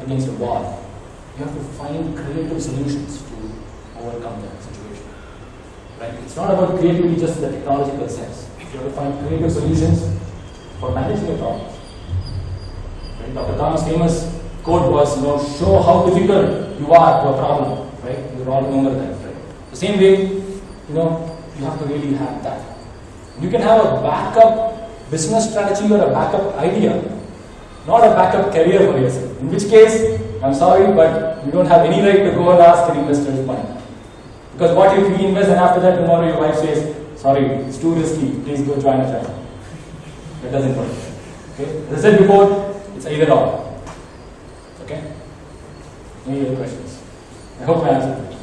against a wall, you have to find creative solutions to overcome that situation. Right? It's not about creativity just in the technological sense. You have to find creative solutions for managing your problems. Right? Dr. Khan's famous quote was, show how difficult you are to a problem. Right? You all remember that. Right? The same way, you have to really have that. You can have a backup business strategy or a backup idea, not a backup career for yourself. In which case, I'm sorry, but you don't have any right to go and ask an investor's money. Because what if you invest and after that tomorrow your wife says, sorry, it's too risky, please go join a family. That doesn't work. Okay? As I said before, it's either or. Okay? Any other questions? I hope I answered.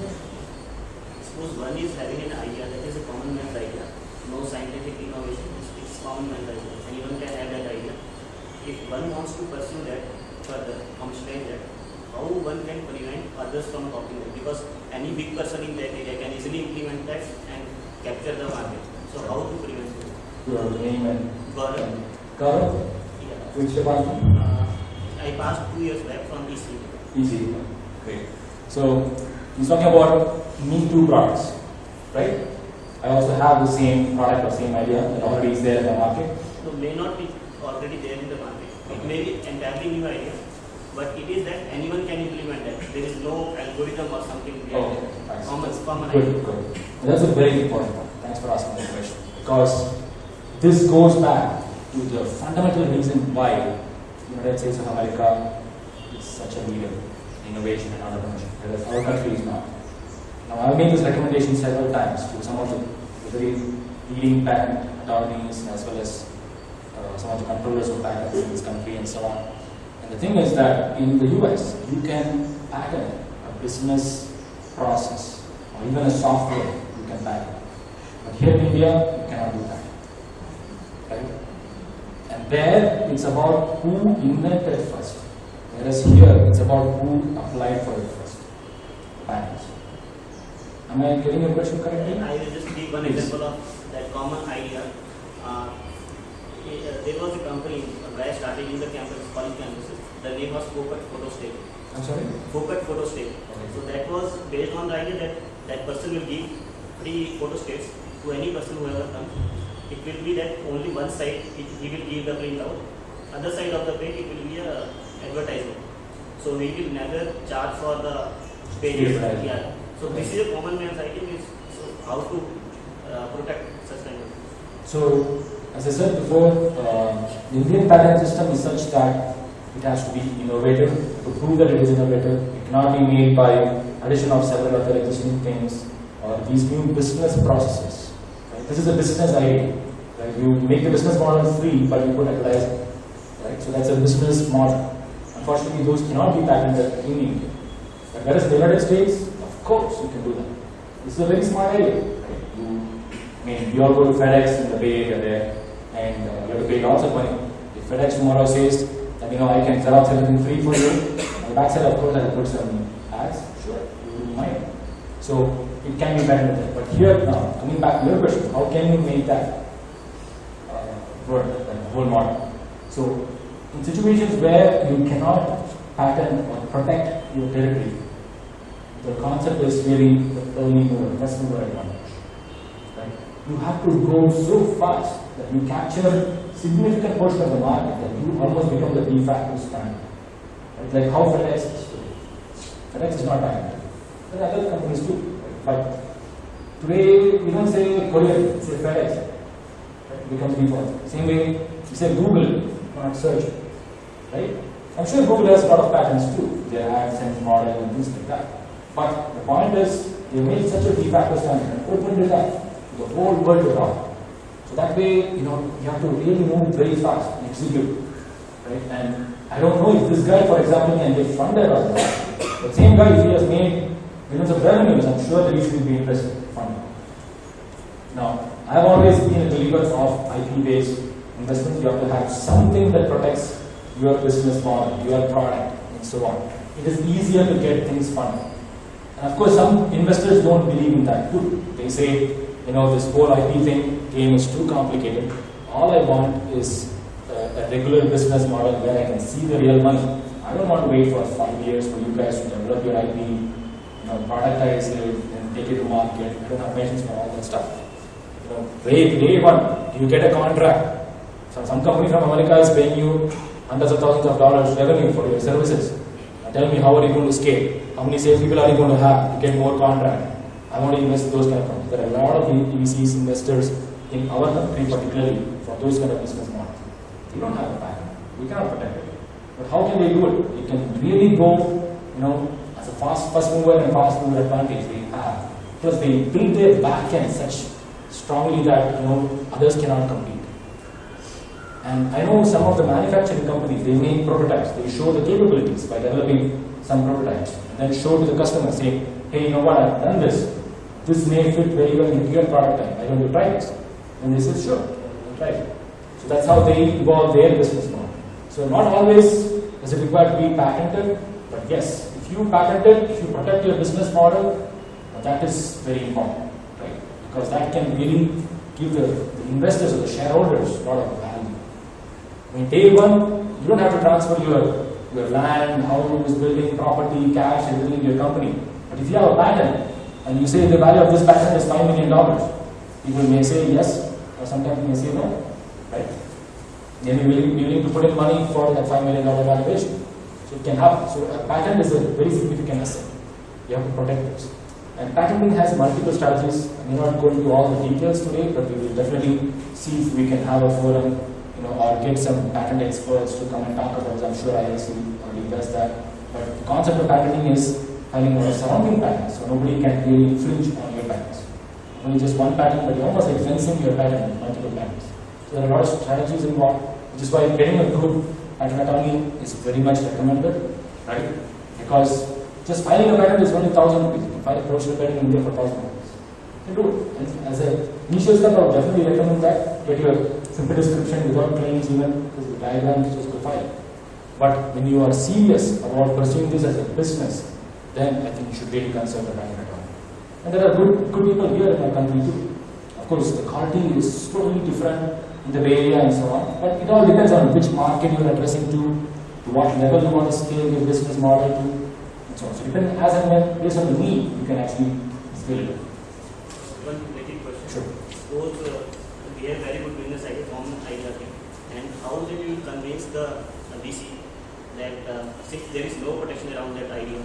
Suppose one is having an idea that is a common man's idea, no scientific innovation, it's common man's idea. Anyone can have that idea. If one wants to pursue that further, commercialize that, how one can prevent others from copying that? Because any big person in that area can easily implement that and capture the market. So how to prevent it? Your name and Gaurav. Gaurav? Yeah. Which department? I passed 2 years back from IISc. Easy. Great. So he's talking about Me Too products, right? I also have the same product or same idea that already is there in the market. So may not be already there in the market. It may be entirely new idea, but it is that anyone can implement that. There is no algorithm or something behind it. Nice. Common Good, idea. good. And that's a very important point. Thanks for asking the question. Because this goes back to the fundamental reason why the United States of America is such a leader in innovation and entrepreneurship, whereas our country is not. Now, I've made this recommendation several times to some of the very leading patent attorneys as well as some of the controllers of patents in this country and so on. And the thing is that in the US, you can patent a business process or even a software you can patent. But here in India, you cannot do that. Right? And there, it's about who invented first. Whereas here, it's about who applied for it first. Patents. Am I getting your question correctly? I will just give one example of that common idea. There was a company where I started in the campus, college campuses. The name was Focus Photo State. I'm sorry? Focus Photo State. Okay. So that was based on the idea that that person will give free photo states to any person who ever comes. It will be that only one side he will give the printout. Other side of the page it will be a advertisement. So he will never charge for the pages. Right. Yeah. So this is a common man's idea. So how to protect such kind of. So, as I said before, the Indian patent system is such that it has to be innovative. To prove that it is innovative, it cannot be made by addition of several other existing things or these new business processes. Right? This is a business idea. Right? You make the business model free, but you put advertising. Right? So that's a business model. Unfortunately, those cannot be patented in India. But whereas in the United States, of course, you can do that. This is a very smart idea. Right? We all go to FedEx in the Bay Area there, and you have to pay lots of money. If FedEx tomorrow says that I can Xerox everything free for you, on the backside, of course, I will put some ads. Sure, you wouldn't mind. So it can be better than that. But here now, coming back to your question, how can you make that work, that whole model? So in situations where you cannot patent or protect your territory, the concept is really the early mover, first mover advantage. Right? You have to go so fast that you capture significant portion of the market that you almost become the de facto standard. Right? Like how FedEx is today. FedEx is not patented. There are other companies too. Right? But today we don't say courier, we say FedEx. Right? It becomes default. Same way we say Google, not search. Right? I'm sure Google has a lot of patents too. Their AdSense model and things like that. But the point is, they made such a de facto standard and opened it up to the whole world around. So that way, you have to really move very fast and execute. Right? And I don't know if this guy, for example, can get funded or not. The same guy, if he has made millions of revenues, I'm sure that he should be interested in funding. Now, I've always been a believer of IP-based investment. You have to have something that protects your business model, your product, and so on. It is easier to get things funded. And of course, some investors don't believe in that too. They say, this whole IP game is too complicated. All I want is a regular business model where I can see the real money. I I don't want to wait for 5 years for you guys to develop your IP, productize it, and take it to market. I don't have patience for all that stuff. Day one, you get a contract. So some company from America is paying you hundreds of thousands of dollars revenue for your services. Now tell me, how are you going to scale? How many sales people are you going to have to get more contract? I want to invest in those kind of companies. There are a lot of VCs, investors in our country particularly for those kind of business models. We don't have a patent. We cannot protect it. But how can they do it? They can really go, as a first mover and fast mover advantage they have. Because they build their back end such strongly that others cannot compete. And I know some of the manufacturing companies, they make prototypes. They show the capabilities by developing some prototypes. And then show to the customer saying, hey, you know what, I've done this. This may fit very well into your product line. Why don't you try this? And they say, sure, we'll try it. So that's how they evolve their business model. So not always does it require to be patented, but yes, if you patent it, if you protect your business model, that is very important, right? Because that can really give the investors or the shareholders a lot of value. I mean, day one, you don't have to transfer your land, house, building, property, cash, everything in your company. But if you have a patent, and you say the value of this patent is $5 million, people may say yes, or sometimes they may say no, right? They may be willing to put in money for that $5 million valuation. So it can happen. So a patent is a very significant asset. You have to protect it. And patenting has multiple strategies. I may not go into all the details today, but we will definitely see if we can have a forum, or get some patent experts to come and talk about it. I'm sure IISc already does that. But the concept of patenting is filing a surrounding patents, so nobody can really infringe on your patents. Only just one patent, but you're almost like fencing your patent with multiple patents. So there are a lot of strategies involved, which is why getting a good patent attorney is very much recommended, right? Because just filing a patent is only 1,000 rupees. You can file a professional patent in India for 1,000 rupees. You can do it. And as an initial step, I would definitely recommend that. Get your simple description without claims, even because the diagrams, just go file. But when you are serious about pursuing this as a business, then I think you should really consider the patent attorney. And there are good people here in our country too. Of course, the quality is totally different in the Bay Area and so on, but it all depends on which market you are addressing to what level you want to scale your business model to, and so on. So depending as and when, based on the need, you can actually scale it. One related question. Sure. Suppose we have very good business idea from idea, and how did you convince the VC that since there is no protection around that idea,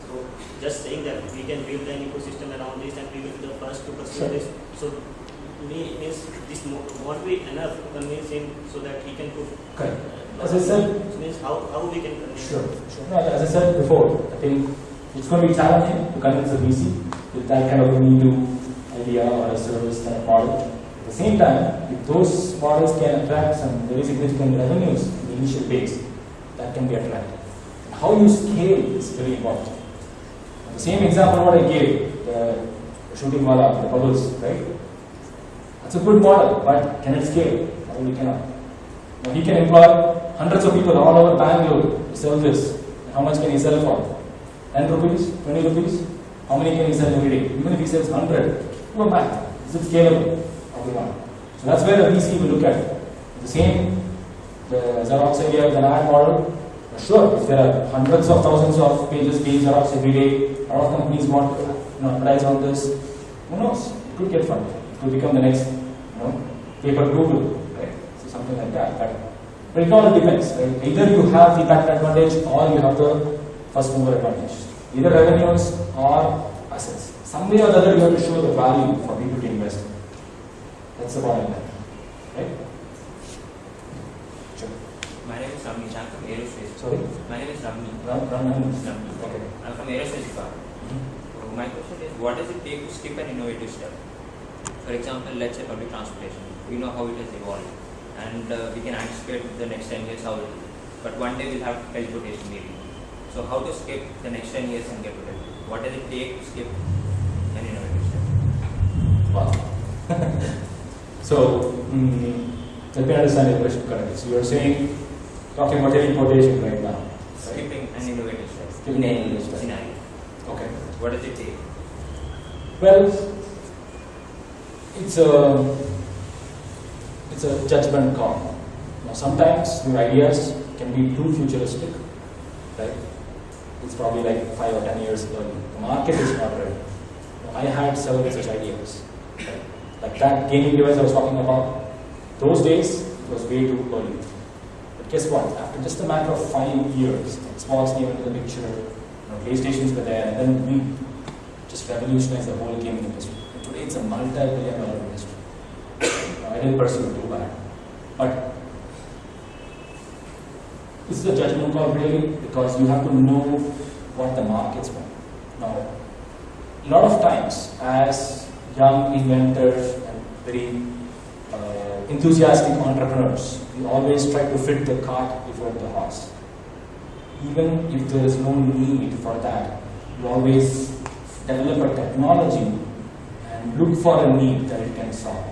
so just saying that we can build an ecosystem around this and we will be the first to pursue this. So means this won't be enough to convince him so that he can put. Correct. As I said, means how we can convince. Sure. No, as I said before, I think it's going to be challenging to convince a VC with that kind of a me-too idea or a service kind of model. At the same time, if those models can attract some very significant revenues in the initial phase, that can be attractive. How you scale is very important. The same example what I gave, the shooting wala, the bubbles, right? That's a good model, but can it scale? Probably cannot. Now he can employ hundreds of people all over Bangalore to sell this. How much can he sell for? 10 rupees? 20 rupees? How many can he sell every day? Even if he sells 100, do a math. Is it scalable? Probably not. So that's where the VC will look at it. The same, the Xerox idea, the NAD model. Sure, if there are hundreds of thousands of pages being Xerox every day, a lot of companies want to advertise on this. Who knows? It could get funded. It could become the next, paper Google, right? So something like that. But it all depends, right? Either you have the patent advantage or you have the first mover advantage. Either revenues or assets. Some way or the other you have to show the value for people to invest in. That's the bottom line, right? Sure. My name is Ramni. I'm from Aerospace. Sorry? My name is Ramni. Ramni. Okay. I'm from Aerospace department. So my question is, what does it take to skip an innovative step? For example, let's say public transportation. We know how it has evolved, and we can anticipate the next 10 years how it will be. But one day we'll have teleportation maybe. So how to skip the next 10 years and get to that? What does it take to skip an innovative step? Wow. So, let me understand your question correctly. So you are saying, talking about teleportation right now. Skipping an innovative step. Skipping an innovative step. Scenario. Okay. What does it take? Well, it's a judgment call. Now, sometimes your ideas can be too futuristic, right? It's probably like 5 or 10 years early. The market is not ready. I had several such ideas. Right? Like that gaming device I was talking about, those days it was way too early. But guess what? After just a matter of 5 years, Xbox came into the picture, PlayStations were there, and then we just revolutionized the whole gaming industry. And today it's a multi-billion-dollar industry. I didn't pursue it too bad. But this is a judgment call really, because you have to know what the markets want. Now, a lot of times, as young inventors and very enthusiastic entrepreneurs, we always try to fit the cart before the horse. Even if there is no need for that, you always develop a technology and look for a need that it can solve.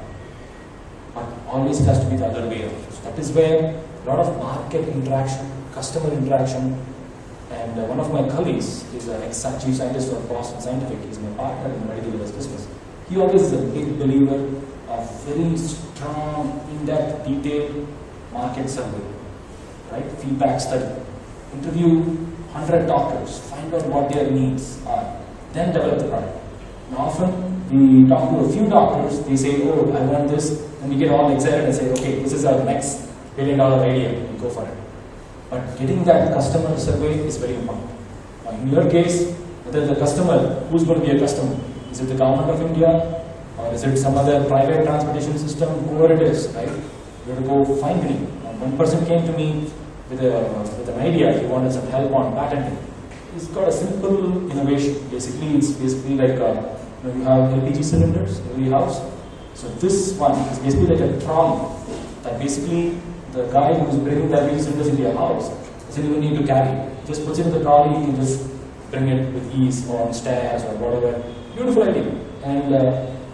But always has to be the other way around. So that is where a lot of market interaction, customer interaction, and one of my colleagues is an ex-chief scientist of Boston Scientific. He's my partner in the medical device business. He always is a big believer of very strong, in-depth, detailed market survey, right? Feedback study. Interview 100 doctors, find out what their needs are, then develop the product. And often we talk to a few doctors, they say, oh, I want this, and we get all excited and say, okay, this is our next billion-dollar idea, we go for it. But getting that customer survey is very important. Now, in your case, whether the customer, who's going to be a customer? Is it the government of India? Or is it some other private transportation system? Whoever it is, right? You have to go find me. One person came to me with an idea. He wanted some help on patenting. He's got a simple innovation. Basically, it's basically like you have LPG cylinders in every house. So this one is basically like a trolley that basically the guy who's bringing the LPG cylinders into your house doesn't even need to carry it. Just puts it in the trolley, he can just bring it with ease or on stairs or whatever. Beautiful idea. And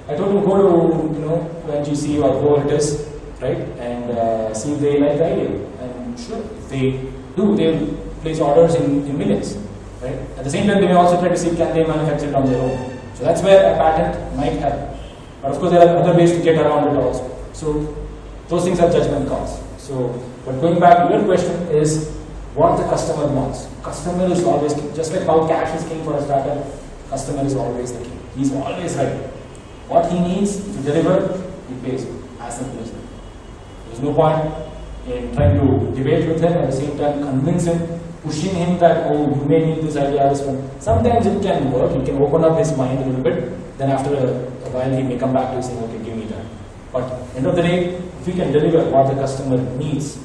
I told him, go to NGC or whoever it is, right, and see if they like the idea. And sure, if they do, they'll place orders in millions, right? At the same time, they may also try to see can they manufacture it on their own. So that's where a patent might help. But of course, there are other ways to get around it also. So those things are judgment calls. So, but going back to your question is what the customer wants. Customer is always king. Just like how cash is king for a startup, customer is always the king. He's always right. What he needs to deliver, he pays you. As simple as that. There's no point in trying to debate with him, at the same time convince him, pushing him that, oh, you may need this idea, this one. Sometimes it can work, it can open up his mind a little bit, then after a while he may come back to you saying, okay, give me that. But end of the day, if we can deliver what the customer needs,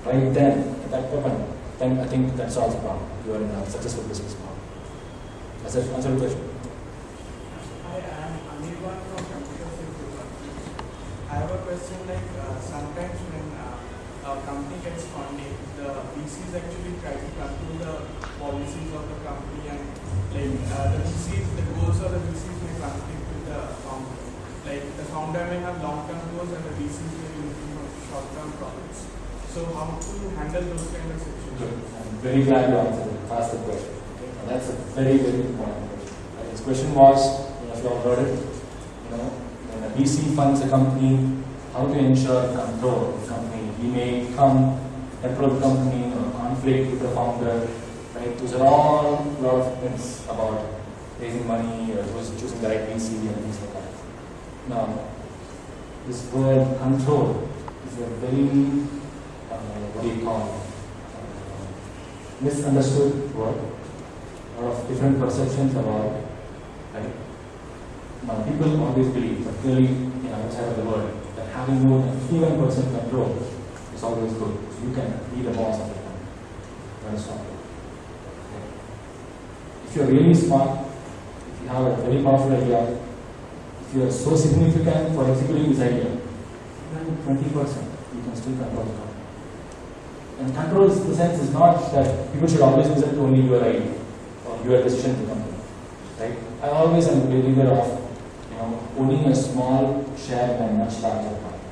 right then, at that moment, then I think that solves the problem. You are in a successful business model. Does that answer the question? Hi, I am Anirban from Entrepreneurship. I have a question like sometimes when a company gets funding, the VCs actually try to control the policies of the company and like the VCs, the goals of the VCs may conflict with the founder. Like the founder may have long-term goals and the VCs may be looking for short-term profits. So how to handle those kind of situations? Good. I'm very glad you asked the question. Okay. Now that's a very, very important question. His question was, if you all heard it, when a VC funds a company, how to ensure control of the company. We may come, control the company, or conflict with the founder, right? Those are all a lot of things about raising money or choosing the right VC and things like that. Now, this word control is a very, what do you call it? Misunderstood word. A lot of different perceptions about it. Right? Now, people always believe, particularly outside of the world, that having more than 51% control is always good. So you can be the boss of the company. That is not good. Okay. If you are really smart, if you have a very powerful idea, if you are so significant for executing this idea, even 20%, you can still control the company. And control in the sense is not that people should always listen to only your idea or your decision to the company. Right? I always am a believer of owning a small share in a much larger company.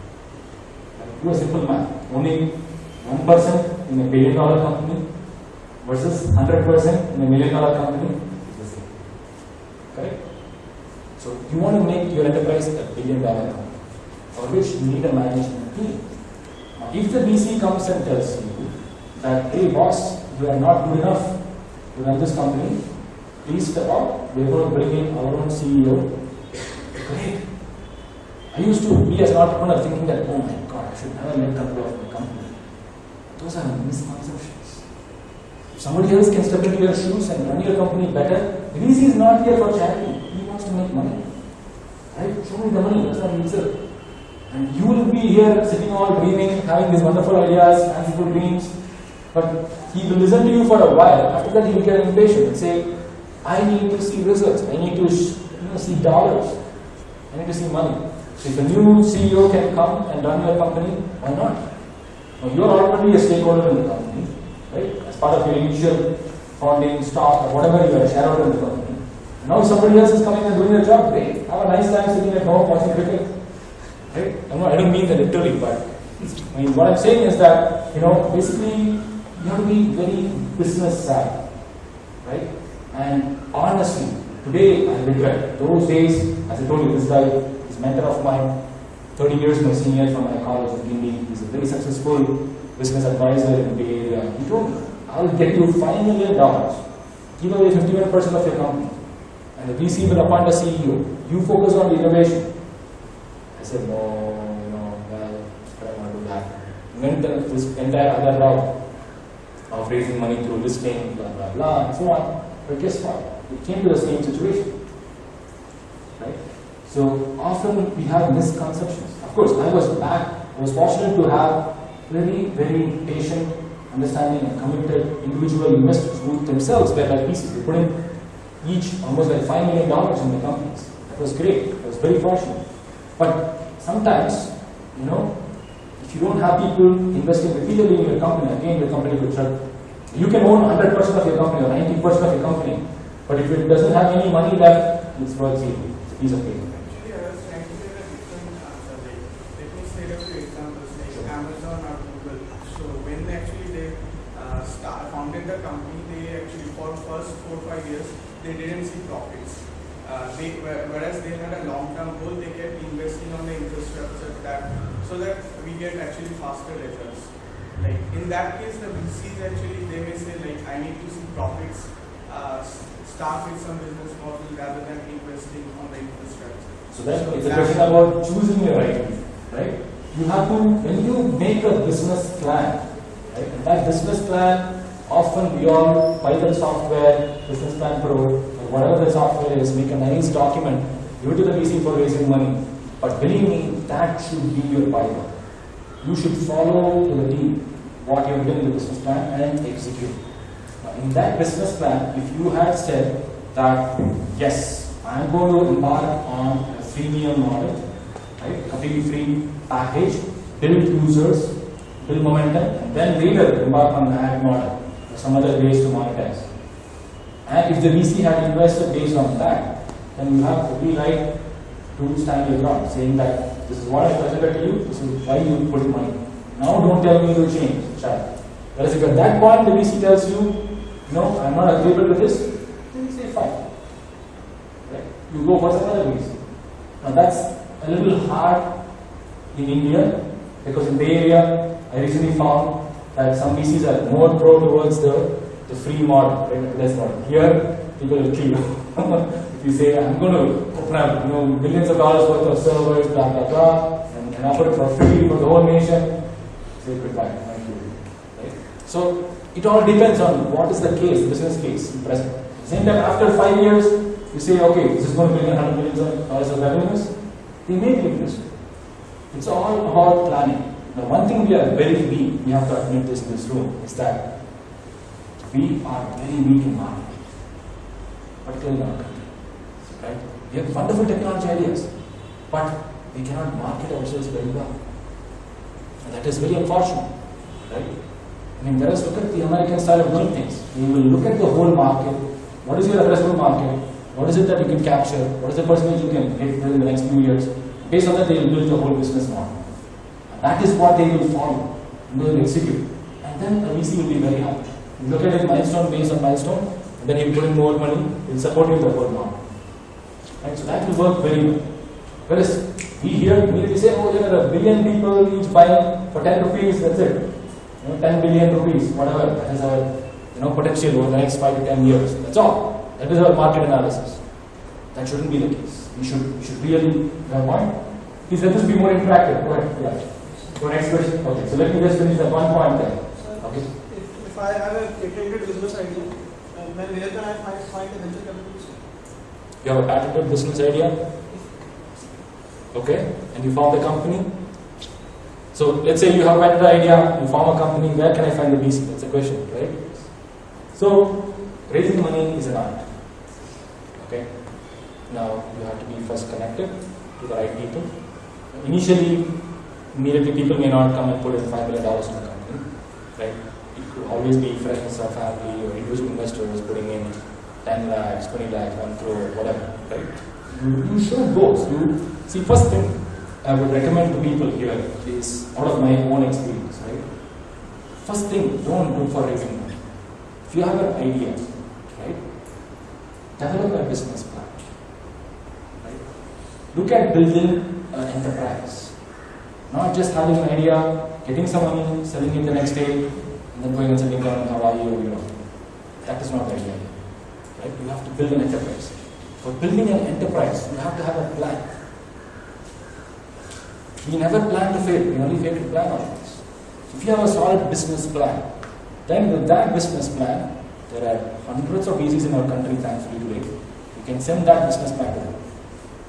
Like, do a simple math. Owning 1% in a $1 billion company versus 100% in a $1 million company is the same. Correct? So you want to make your enterprise a $1 billion company, for which you need a management team. Now, if the VC comes and tells you that, hey boss, you are not good enough to run this company. Please step up. We're going to bring in our own CEO. Great. I used to be as an entrepreneur thinking that, oh my God, I should never let control of my company. Those are misconceptions. If somebody else can step into your shoes and run your company better, the VC is not here for charity. He wants to make money. Right? Show me the money, that's not himself. And you will be here sitting all dreaming, having these wonderful ideas, fanciful dreams, but he will listen to you for a while. After that, he will get impatient and say, I need to see results, I need to see dollars, I need to see money. So if a new CEO can come and run your company, why not? Now, you are already a stakeholder in the company, right? As part of your initial founding stock or whatever, you are a shareholder in the company. Now somebody else is coming and doing their job, great. Have a nice time sitting at home watching cricket. Right? I don't mean that literally, but what I'm saying is that, basically you have to be very business savvy, right? And honestly, today I regret those days. As I told you, this guy, this mentor of mine, 30 years my senior from my college in Guinea, he's a very successful business advisor in the Bay Area. He told me, I'll get you $5 million, give away 51% of your company, and the VC will appoint a CEO. You focus on the innovation. I said, no, well, I don't want to do that. Went this entire other route of raising money through listing, blah, blah, blah, and so on. But guess what? It came to the same situation. Right? So often we have misconceptions. Of course, I was fortunate to have very, very patient, understanding and committed individual investors who themselves were like VCs. They put in each almost like $5 million in the companies. That was great. I was very fortunate. But sometimes, if you don't have people investing repeatedly in your company, again the company will shut. You can own 100% of your company or 90% of your company, but if it doesn't have any money left, it's worth zero. It's a piece of paper. Actually, I was trying to get a different answer. Let me state a few examples, like Amazon or Google. So when actually they founded the company, they actually for first 4 or 5 years they didn't see profits. Whereas they had a long-term goal, they kept investing on the infrastructure so that we get actually faster results. Like in that case, the VCs actually they may say like I need to see profits, start with some business model rather than investing on the infrastructure. So it's a question about choosing your right? You have to, when you make a business plan, right? And that business plan, often we all buy the software, Business Plan Pro, or whatever the software is, make a nice document, give it to the VC for raising money. But believe me, that should be your Bible. You should follow to the T what you have done in the business plan and execute. Now, in that business plan, if you had said that, yes, I am going to embark on a freemium model, right, completely free package, build users, build momentum, and then later embark on the ad model or some other ways to monetize. And if the VC had invested based on that, then you have every right to stand your ground, saying that this is what I presented to you, this is why you put money. Now don't tell me to change, child. Whereas if at that point the VC tells you, no, I'm not agreeable to this, then you say fine. Right? You go for some other VC. Now that's a little hard in India, because in Bay Area, I recently found that some VCs are more pro towards the free model, right? Less model. Here, people will kill you. If you say, I'm going to open up, millions of dollars worth of servers, blah, blah, blah, and offer it for free for the whole nation, say goodbye, thank you. Right? So, it all depends on what is the case, the business case in present. At the same time, after 5 years, you say, okay, this is going to bring $100 million of revenues, they may be interested. It's all about planning. Now, one thing we are very weak, we have to admit this in this room, is that we are very weak in marketing, particularly in our country. Right? We have wonderful technology ideas, but we cannot market ourselves very well. And that is very unfortunate. Right? Let us look at the American style of doing things. We will look at the whole market. What is your addressable market? What is it that you can capture? What is the percentage you can hit within the next few years? Based on that, they will build a whole business model. And that is what they will follow and they will execute. And then the VC will be very happy. You look at it milestone based on milestone, and then you put in more money, it will support you the whole model. Right? So that will work very well. Whereas we here immediately say, oh, there are 1 billion people each buying for 10 rupees, that's it. 10 billion rupees, whatever, that is our potential over the next 5 to 10 years. That's all. That is our market analysis. That shouldn't be the case. We should really have one. Please let this be more interactive. Go ahead. Yeah. So next question. Okay. So let me just finish that one point there. Okay. If I have a patented business idea, then where can I find a venture capitalist? You have a patented business idea. Okay. And you found the company. So let's say you have a patented idea, you form a company. Where can I find the VC? That's a question, right? So raising money is an art. Okay. Now you have to be first connected to the right people. Initially, immediately people may not come and put in $5 million in the company, right? It could always be friends or family or individual investors putting in 10 lakhs, 20 lakhs, 1 crore, whatever, right? You should go. See, first thing I would recommend to people here is out of my own experience, right? First thing, don't look for raising money. If you have an idea, right, develop a business plan. Look at building an enterprise. Not just having an idea, getting some money, selling it the next day, and then going and sitting down, how are you, That is not the idea. Right? You have to build an enterprise. For building an enterprise, you have to have a plan. We never plan to fail, we only fail to plan on this. If you have a solid business plan, then with that business plan, there are hundreds of VCs in our country, thankfully today. You can send that business plan to them.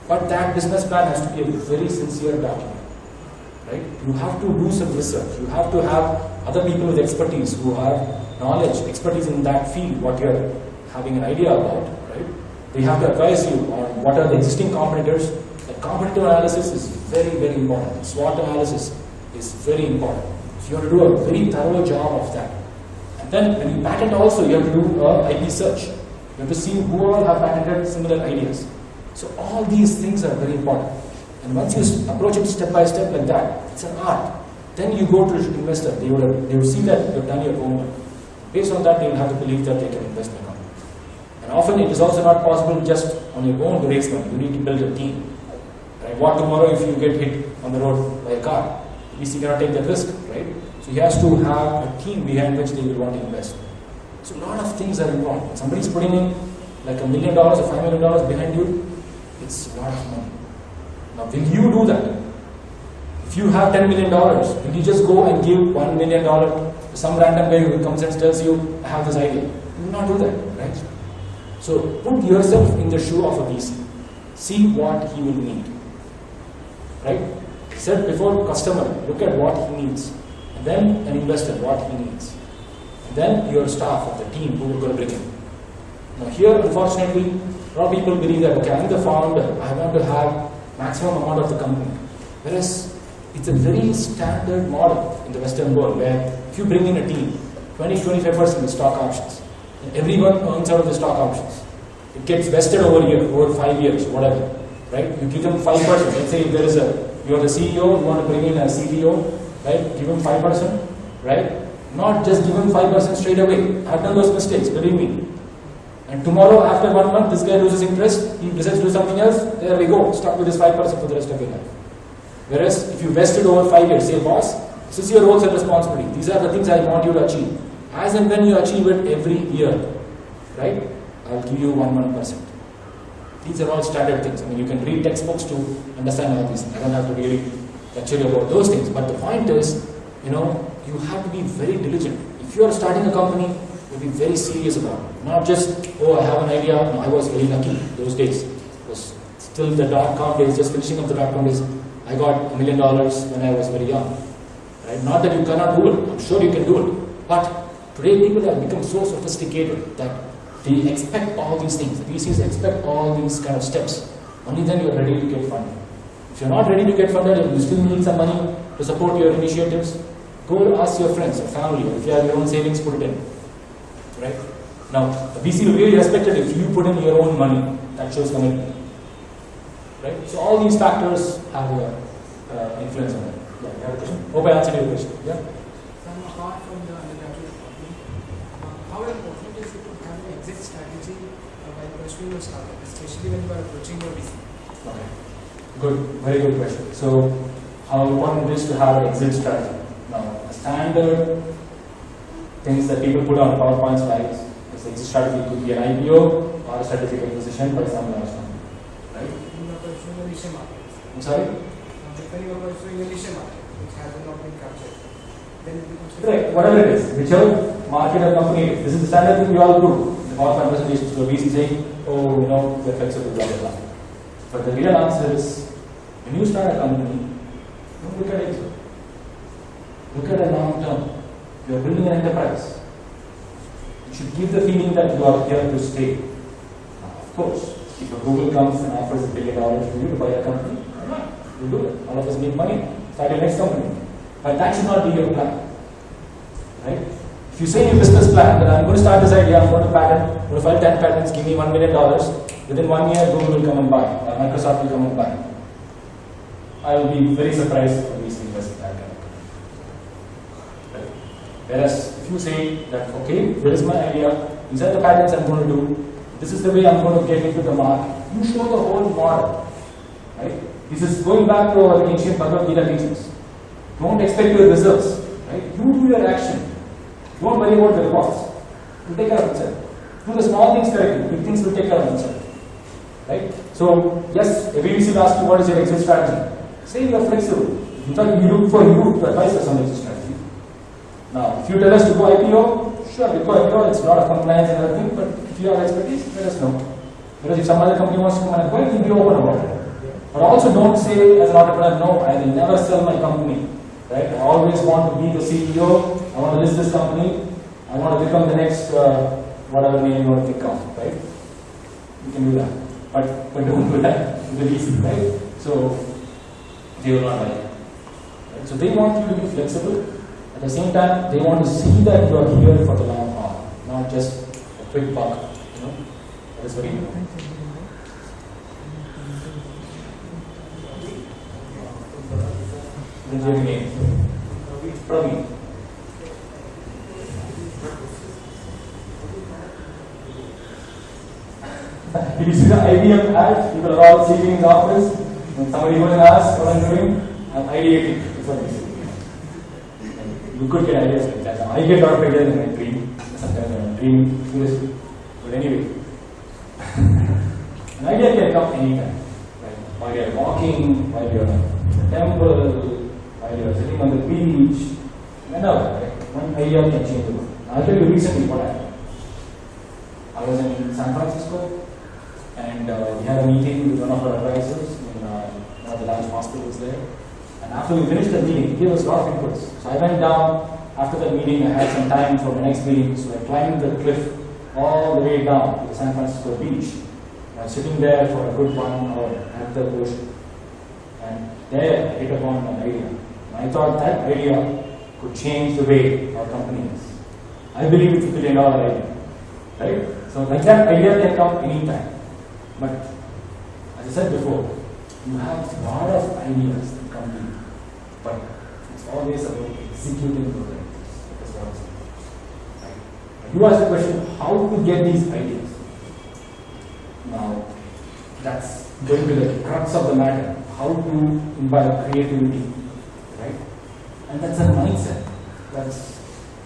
But that business plan has to be a very sincere document, right? You have to do some research. You have to have other people with expertise who have knowledge, expertise in that field, what you're having an idea about, right? They have to advise you on what are the existing competitors. The competitor analysis is very, very important. SWOT analysis is very important. So you have to do a very thorough job of that. And then when you patent also, you have to do an IP search. You have to see who all have patented similar ideas. So all these things are very important. And once you approach it step by step like that, it's an art. Then you go to an investor. They will see that you've done your homework. Based on that, they will have to believe that they can invest in it. And often it is also not possible just on your own to raise money. You need to build a team. Right? What tomorrow if you get hit on the road by a car? VC cannot take that risk, right? So he has to have a team behind which they will want to invest. So a lot of things are involved. When somebody is putting in like $1 million or $5 million behind you, it's a lot of money. Now, will you do that? If you have $10 million, will you just go and give $1 million to some random guy who comes and tells you, I have this idea? You will not do that, right? So, put yourself in the shoe of a VC. See what he will need. Right? I said before, customer, look at what he needs. And then an investor, what he needs. And then your staff of the team who are going to bring in. Now here, unfortunately, a lot of people believe that, okay, I'm the founder, I want to have maximum amount of the company. Whereas, it's a very standard model in the Western world where if you bring in a team, 20-25% with stock options, and everyone earns out of the stock options. It gets vested over a year, over 5 years, whatever. Right? You give them 5%. Let's say if there is you are the CEO, you want to bring in a CTO, right? Give him 5%, right? Not just give him 5% straight away. I've done those mistakes, believe me. And tomorrow, after 1 month, this guy loses interest, he decides to do something else, there we go, stuck with this 5% for the rest of your life. Whereas, if you vested over 5 years, say, boss, this is your roles and responsibility. These are the things I want you to achieve. As and when you achieve it every year, right? I'll give you 1%. These are all standard things. I mean, you can read textbooks to understand all these things. I don't have to really lecture you about those things. But the point is, you have to be very diligent. If you are starting a company, you'll be very serious about it. Not just, oh, I have an idea. No, I was very lucky those days. It was still the dot-com days, just finishing up the dot-com days. I got $1 million when I was very young. Right? Not that you cannot do it. I'm sure you can do it. But today people have become so sophisticated that they expect all these things. VCs expect all these kind of steps. Only then you're ready to get funded. If you're not ready to get funded and you still need some money to support your initiatives, go ask your friends or family, or if you have your own savings, put it in. Right? Now, a VC will really respect it if you put in your own money. That shows commitment. Right? So all these factors have influence on it. Yeah, you have a question. Hope I answered your question. Yeah? Apart from the undergraduate company, how important is it to have an exit strategy while pursuing a startup, especially when you are approaching your VC? Okay. Good. Very good question. So, how important it is to have an exit strategy? Now, a standard things that people put on PowerPoint slides. This exit strategy could be an IPO or a strategic acquisition by some large company. Right? I'm sorry? Depending on what's in the niche market, which has not been captured. Then it becomes Correct, whatever it is, whichever market or company it is. This is the standard thing we all do. In the PowerPoint presentations, so VC saying, oh, we're flexible, blah, blah, blah. But the real answer is, when you start a company, don't look at it. Look at a long term. You are building an enterprise. You should give the feeling that you are here to stay. Now, of course, if a Google comes and offers $1 billion for you to buy a company, why not? You do it. All of us make money. Start your next company. But that should not be your plan. Right? If you say in your business plan that I'm going to start this idea, I'm going to patent, I'm going to file 10 patents, give me $1 million, within 1 year Google will come and buy, or Microsoft will come and buy. I will be very surprised for these investors in that kind of company. Right? Whereas if you say that, okay, here is my idea, these are the patents I'm going to do, this is the way I'm going to get into the market, you show the whole model. Right? This is going back to our ancient Bhagavad Gita teachings. Don't expect your results. Right? You do your action. Don't worry about the costs. It will take care of itself. Do the small things correctly. Big things will take care of themselves. Right? So, yes, every VC will ask you what is your exit strategy. Say you are flexible. In fact, we look for you to advise us on exit strategy. Now, if you tell us to go IPO, sure, we go IPO. It's a lot of compliance and everything, but if you have expertise, let us know. Because if some other company wants to come and acquire, we'll be open about it. But also don't say as an entrepreneur, no, I will never sell my company. Right? I always want to be the CEO. I want to list this company. I want to become the next whatever name you want to pick up. Right? You can do that. But don't do that with the VC, right? So they will not like it. Right? So they want you to be flexible. At the same time, they want to see that you are here for the long haul, not just a quick buck. That is very important. What is your name? Praveen. Did you see the IBM ad? People are all sitting in the office. When somebody goes and asks what I'm doing, I'm ideating. That's what they say. You could get ideas like that. I get a lot of ideas in my dream. Sometimes I'm dreaming seriously. But anyway, an idea can come anytime. Right? While you're walking, while you're in the temple, while you're sitting on the beach, whenever, right? One idea can change the world. I'll tell you recently what happened. I was in San Francisco and we had a meeting with one of our advisors in one of the large hospitals there. And after we finished the meeting, he gave us a lot of inputs. So I went down. After the meeting, I had some time for the next meeting. So I climbed the cliff all the way down to the San Francisco beach. I was sitting there for a good 1 hour at the ocean. And there I hit upon an idea. I thought that idea could change the way our company is. I believe it's $1 billion idea. Right? So like that idea can come anytime. But as I said before, you have a lot of ideas that come to you. But it's always about executing those ideas. That's what I'm saying. Right? You ask the question, how to get these ideas? Now, that's going to be the crux of the matter. How to imbibe creativity. Right? And that's a mindset. That's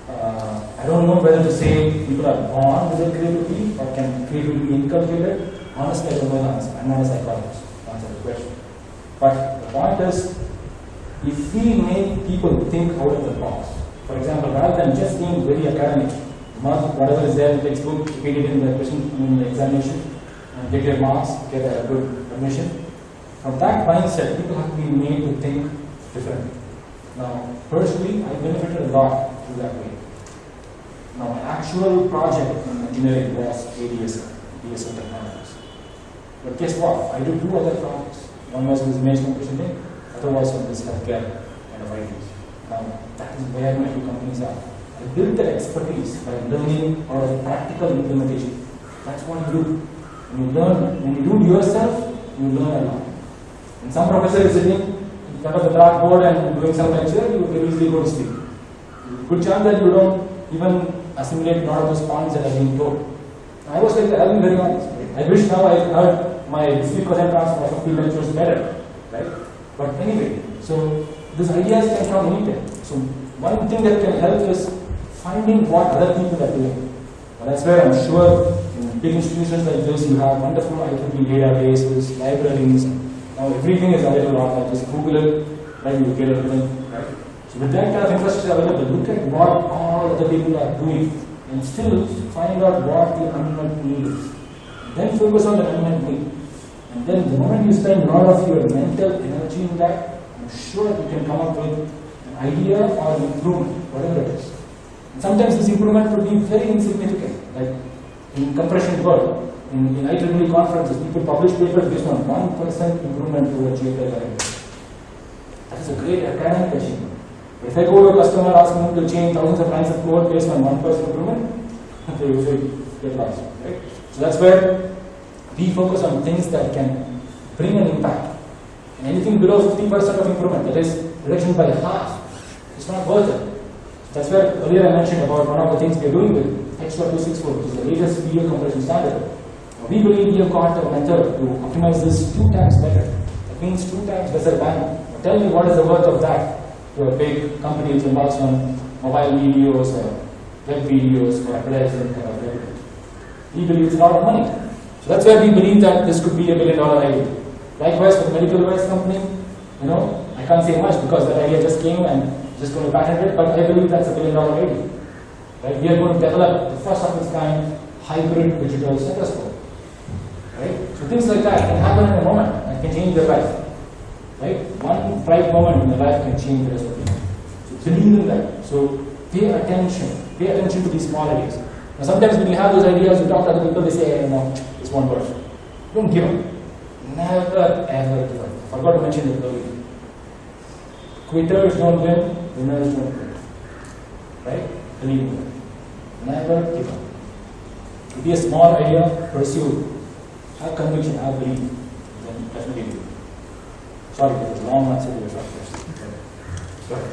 I don't know whether to say people are born with their creativity or can creativity be inculcated. Honestly, I don't know the answer. I'm not a psychologist to answer the question. But the point is, if we make people think out of the box, for example, rather than just being very academic, not whatever is there in the textbook, repeat it in the question, in the examination, and get your marks, get a good admission. From that mindset, people have to be made to think differently. Now, personally, I benefited a lot through that way. Now, my actual project in engineering was IISc technologies. But guess what? I did 2 other projects. One was this image computation, other was on this healthcare kind of ideas. Now, that is where my 2 companies are. I built that expertise by learning out of practical implementation. That's what you do. When you learn, when you do it yourself, you learn a lot. When some professor is sitting in front of the blackboard and doing some lecture, you will easily go to sleep. Good chance that you don't even assimilate a lot of those points that have been told. I was like, I'll be very honest. Right? I wish now I heard my discrete cosine transform of 50 lectures better. Right? But anyway, so these ideas can come anytime. So one thing that can help is finding what other people are doing. And that's where I'm sure in big institutions like this, you have wonderful IEEE databases, libraries. Now everything is available online. Just Google it, right? You get everything, right? So with that kind of infrastructure available, look at what all other people are doing and still find out what the unmet need is. Then focus on the unmet need. And then the moment you spend a lot of your mental energy in that, I'm sure you can come up with an idea or an improvement, whatever it is. And sometimes this improvement could be very insignificant, like in compression world. In IEEE conferences, people publish papers based on 1% improvement towards Thiyagarajan. That is a great academic achievement. But if I go to a customer asking him to change thousands of lines of code based on 1% improvement, they usually get lost, right? So that's where we focus on things that can bring an impact. And anything below 50% of improvement, that is reduction by half, it's not worth it. That's where earlier I mentioned about one of the things we are doing with H.264, which is the latest video compression standard. We believe we have got a method to optimize this 2 times better. That means 2 times lesser bandwidth. Tell me what is the worth of that to a big company which embarks on mobile videos or web videos for advertising kind of revenue. We believe it's a lot of money. So that's why we believe that this could be a $1 billion idea. Likewise, for the medical device company, I can't say much because that idea just came and just going to patent it, but I believe that's a $1 billion idea. Right? We are going to develop the first of its kind hybrid digital stethoscope. Right? So things like that can happen in a moment and can change your life. Right? One bright moment in your life can change the rest of your life. So believe in that. So pay attention to these small ideas. Now sometimes when you have those ideas, you talk to other people, they say, hey, no, it's one word. Don't give up. Never ever give up. I forgot to mention it earlier. Quitters don't win, winners don't quit. Right? Believe in that. Never give up. It be a small idea, pursue. Have conviction, have belief, then definitely do. Sorry, it was a long answer to your short question. Sorry.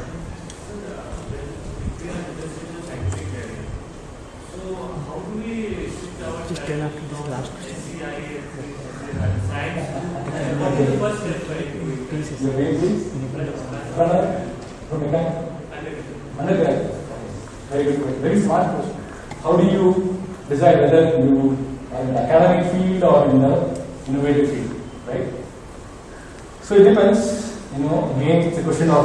So, how do we shift our Just turn after this last question. What is the first step, right? Your name please? Runner? From mechanic? Undergrad. Very good question. Very smart question. How do you decide whether you are in the academic field or in the innovative field, right? So it depends, again it's a question of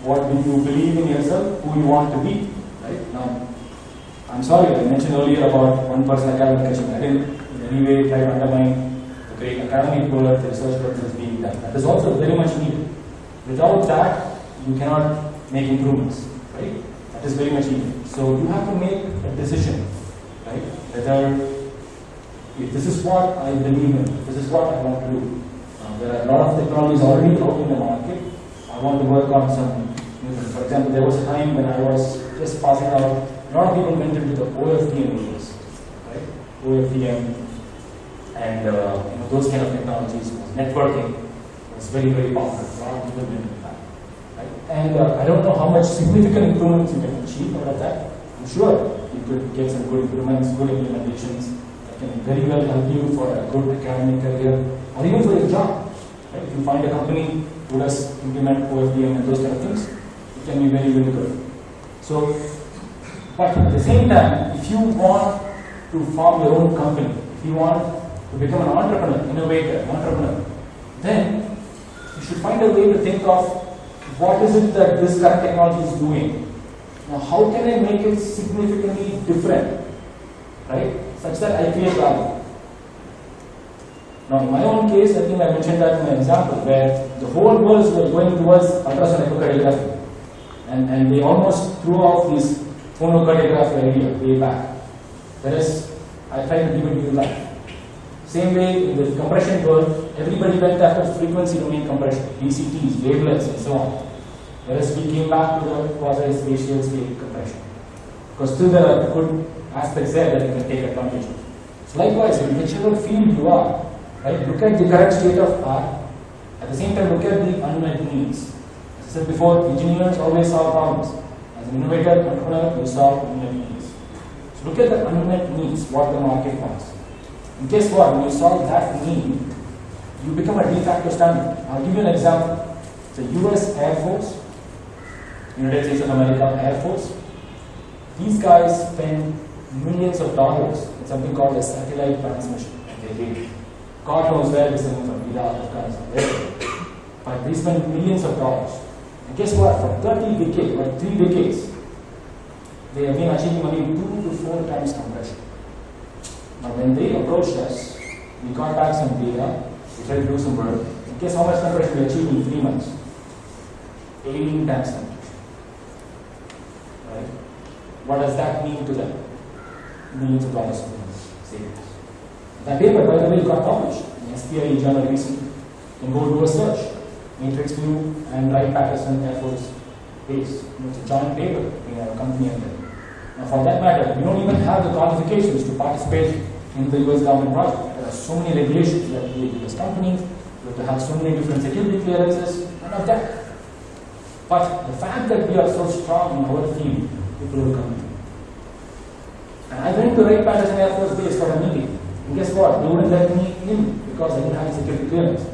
what do you believe in yourself, who you want to be, right? Now, I'm sorry, I mentioned earlier about 1% academic achievement. I didn't in any way try to undermine the great academic work, the research work that is being done. That is also very much needed. Without that, you cannot make improvements, right? That is very much needed. So you have to make a decision, right? Whether if this is what I believe in, this is what I want to do. There are a lot of technologies already out in the market. I want to work on some new things. For example, there was a time when I was just passing out, a lot of people went into the OFDM areas, right? OFDM and those kind of technologies. Networking was very, very popular. A lot of people went into that, right? And I don't know how much significant improvements you can achieve out of that. I'm sure you could get some good improvements, good implementations that can very well help you for a good academic career or even for your job. Right? If you find a company who does implement OFDM and those kind of things, it can be very, very good. So, but at the same time, if you want to form your own company, if you want to become an entrepreneur, innovator, entrepreneur, then you should find a way to think of what is it that this current technology is doing. Now, how can I make it significantly different, right? Such that I create value. Now, in my own case, I think I mentioned that in my example, where the whole world is going towards ultrasonic echocardiography. And they almost threw off this phonocardiography idea way back. Whereas I try to give it new life. Same way in the compression world, everybody went after frequency domain compression, DCTs, wavelets, and so on. Whereas we came back to the quasi-spatial state compression. Because still there are good aspects there that you can take advantage of. So likewise, in whichever field you are, right, look at the current state of art. At the same time, look at the unmet needs. As I said before, engineers always solve problems. As an innovator, entrepreneur, you solve unmet needs. So look at the unmet needs, what the market wants. And guess what? When you solve that need, you become a de facto standard. I'll give you an example. The US Air Force, United States of America Air Force, These guys spend millions of dollars in something called a satellite transmission. Okay? God knows where this is from, Iraq, Afghanistan, wherever. But they spend millions of dollars. And guess what? For 30 decades, or 3 decades, they have been achieving only 2 to 4 times compression. Now when they approached us, we got back some data, we tried to do some work, and guess how much compression we achieved in 3 months? 18 times compression. Right? What does that mean to them? Millions of dollars of savings. That paper, by the way, got published in SPI journal recently. You can go do a search. Matrix View and Wright-Patterson Air Force Base. It's a joint paper between our company and them. Now, for that matter, we don't even have the qualifications to participate in the US government project. There are so many regulations. You have to be a US company, you have to have so many different security clearances, none of that. But the fact that we are so strong in our field, people will come in. And I went to Wright-Patterson Air Force Base for a meeting. And guess what? They wouldn't let me in because I didn't have a security clearance.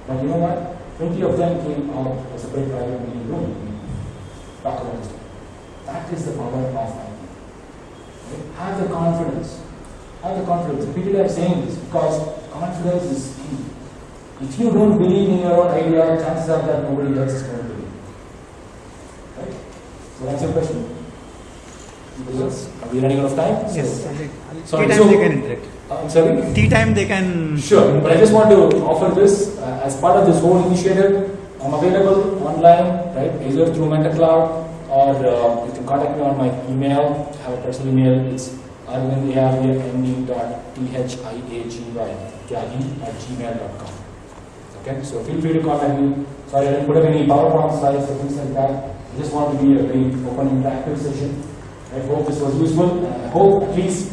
But you know what? 20 of them came out of a separate private meeting room. Talk about this. That is the power of IT. Okay? Have the confidence. Have the confidence. Repeatedly I'm saying this because confidence is key. If you don't believe in your own idea, chances are that nobody else is going to believe. Right? So that's your question. Yes. Are we running out of time? Yes. Sorry, Tea time they can interact. I'm sorry? Tea time they can. Sure, but I just want to offer this as part of this whole initiative. I'm available online, right? Either through MetaCloud or you can contact me on my email. I have a personal email. It's arvind@gmail.com. Okay, so feel free to contact me. Sorry, I didn't put up any PowerPoint slides or things like that. I just want to be a very open, interactive session. I hope this was useful. I hope at least